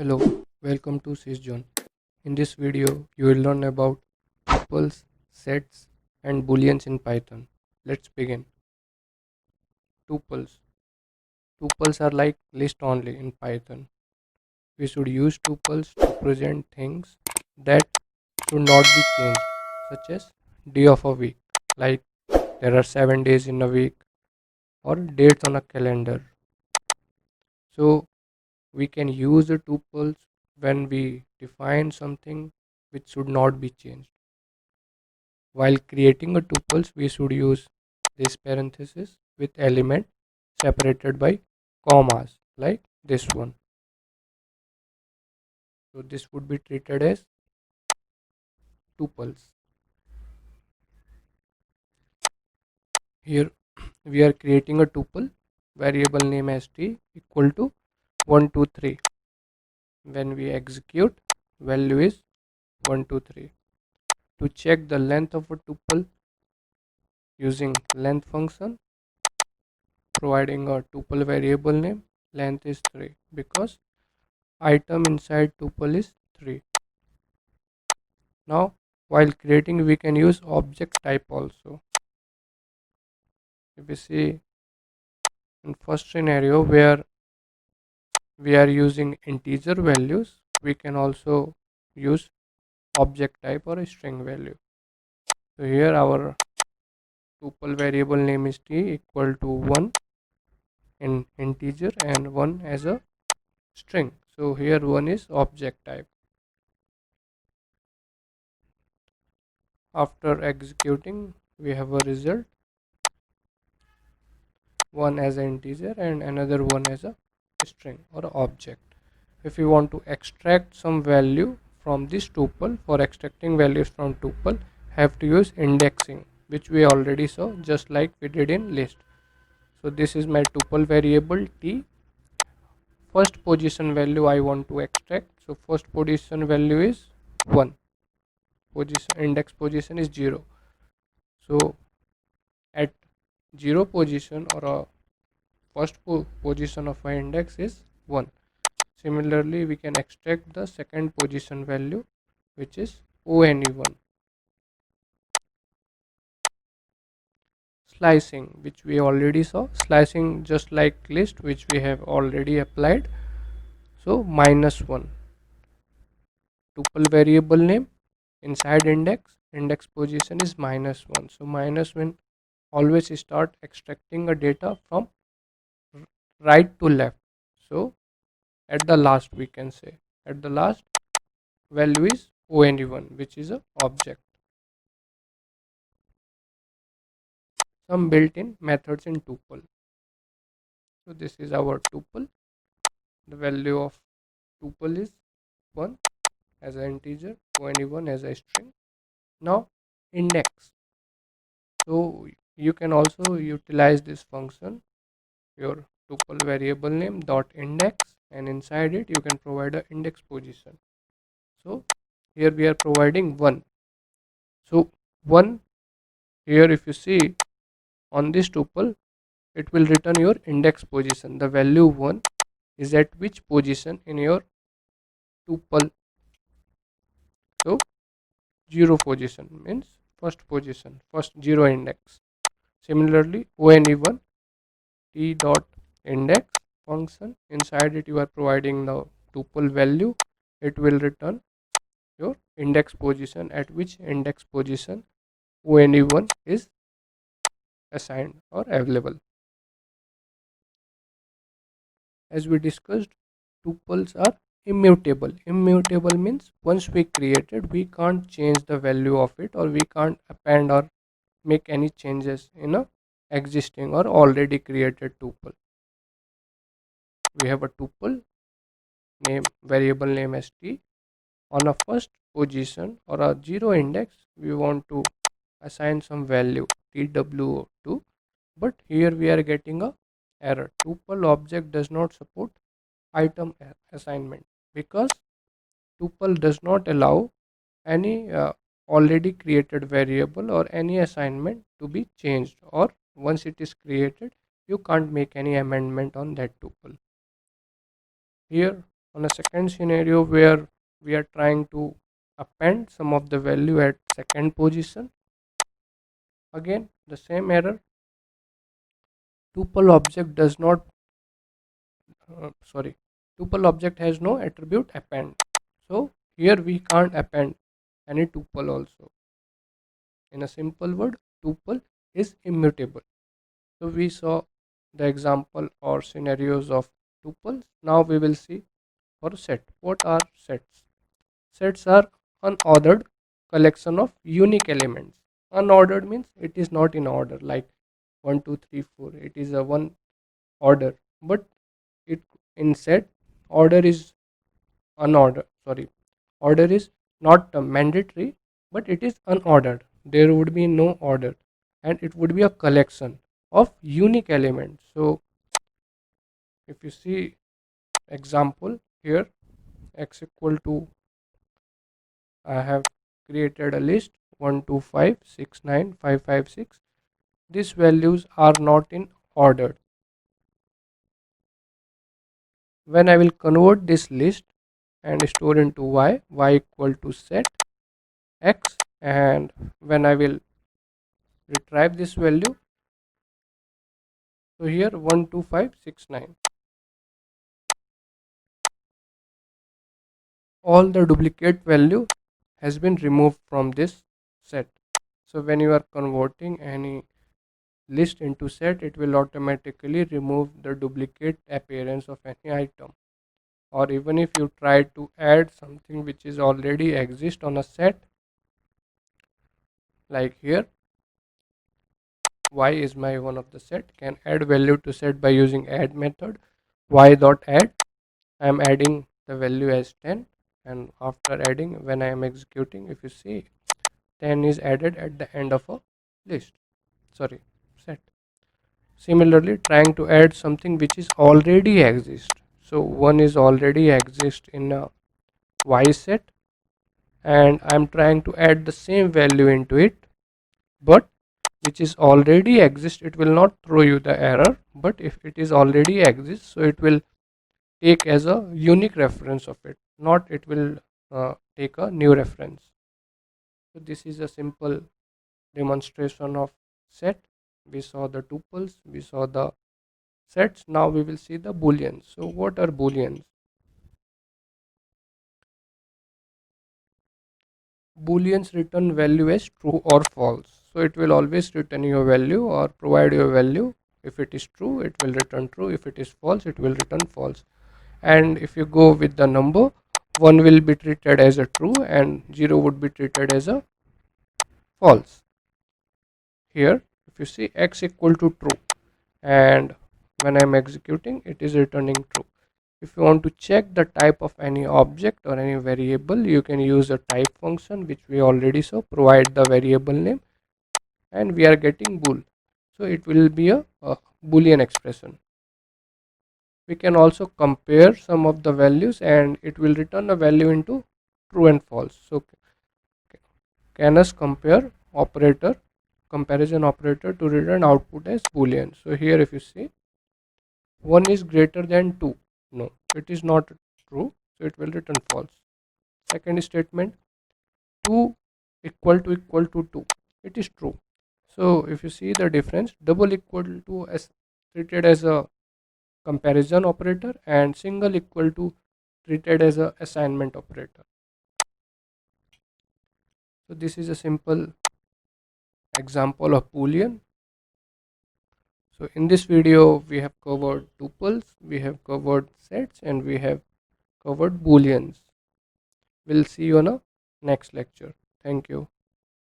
Hello, welcome to SysJohn. In this video, you will learn about tuples, sets, and booleans in Python. Let's begin. Tuples. Tuples are like list only in Python. We should use tuples to present things that should not be changed, such as day of a week, like there are 7 days in a week, or dates on a calendar. So we can use the tuples when we define something which should not be changed. While creating a tuples, we should use this parenthesis with element separated by commas like this one. So this would be treated as tuples. Here we are creating a tuple, variable name st equal to 123. When we execute, value is 123. To check the length of a tuple using length function, providing a tuple variable name, length is 3 because item inside tuple is 3. Now while creating we can use object type also. If we see in first scenario where we are using integer values, we can also use object type or a string value. So here our tuple variable name is t equal to 1 in integer and 1 as a string. So here 1 is object type. After executing we have a result, one as an integer and another one as a string or object. If you want to extract some value from this tuple, for extracting values from tuple have to use indexing, which we already saw just like we did in list. So this is my tuple variable t. First position value I want to extract, so first position value is 1, position index position is 0. So at 0 position or a first position of our index is 1. Similarly, we can extract the second position value, which is one. Slicing, which we already saw, slicing just like list, which we have already applied. So -1, tuple variable name inside index position is -1. So -1 always start extracting a data from right to left. So at the last, we can say at the last value is one, which is a object. Some built-in methods in tuple. So this is our tuple. The value of tuple is 1 as an integer, one as a string. Now index. So you can also utilize this function, your tuple variable name dot index, and inside it you can provide a index position. So here we are providing 1. So 1 here, if you see on this tuple, it will return your index position. The value 1 is at which position in your tuple. So 0 position means first position, first 0 index. Similarly, one t dot index function, inside it you are providing the tuple value. It will return your index position at which index position one is assigned or available. As we discussed, tuples are immutable. Immutable means once we created, we can't change the value of it, or we can't append or make any changes in a existing or already created tuple. We have a tuple name variable name as t. On a first position or a 0 index, we want to assign some value tw2, but here we are getting a error. Tuple object does not support item assignment because tuple does not allow any already created variable or any assignment to be changed, or once it is created you can't make any amendment on that tuple. Here On a second scenario where we are trying to append some of the value at second position, again the same error. Tuple object does not sorry, tuple object has no attribute append. So here we can't append any tuple also. In a simple word, tuple is immutable. So we saw the example or scenarios of tuples. Now we will see for set. What are sets? Sets are unordered collection of unique elements. Unordered means it is not in order like 1 2 3 4. It is a one order, but it in set order is unordered. Sorry, order is not mandatory, but it is unordered. There would be no order, and it would be a collection of unique elements. So if you see example here, x equal to, I have created a list 1 2 5 6 9 5 5 6. These values are not in order. When I will convert this list and store into y equal to set x, and when I will retrieve this value, so here 1 2 5 6 9, all the duplicate value has been removed from this set. So when you are converting any list into set, it will automatically remove the duplicate appearance of any item. Or even if you try to add something which is already exist on a set, like here y is my one of the set, can add value to set by using add method. Y dot add, I am adding the value as 10, and after adding, when I am executing, if you see 10 is added at the end of a list, sorry, set. Similarly, trying to add something which is already exist, so one is already exist in a y set, and I am trying to add the same value into it, but which is already exist, it will not throw you the error, but if it is already exist, so it will take as a unique reference of it, not it will take a new reference. So this is a simple demonstration of set. We saw the tuples, we saw the sets. Now we will see the booleans. So what are booleans? Booleans return value as true or false. So it will always return your value or provide your value. If it is true, it will return true. If it is false, it will return false. And if you go with the number, 1 will be treated as a true and 0 would be treated as a false. Here if you see x equal to true, and when I am executing, it is returning true. If you want to check the type of any object or any variable, you can use a type function which we already saw. Provide the variable name and we are getting bool, so it will be a boolean expression. We can also compare some of the values and it will return a value into true and false. So canus compare operator, comparison operator, to return output as boolean. So here if you see 1 is greater than 2, no, it is not true, so it will return false. Second statement, 2 equal to 2, it is true. So if you see the difference, double equal to as treated as a comparison operator and single equal to treated as a assignment operator. So this is a simple example of boolean. So in this video we have covered tuples, we have covered sets, and we have covered booleans. We'll see you on a next lecture. Thank you.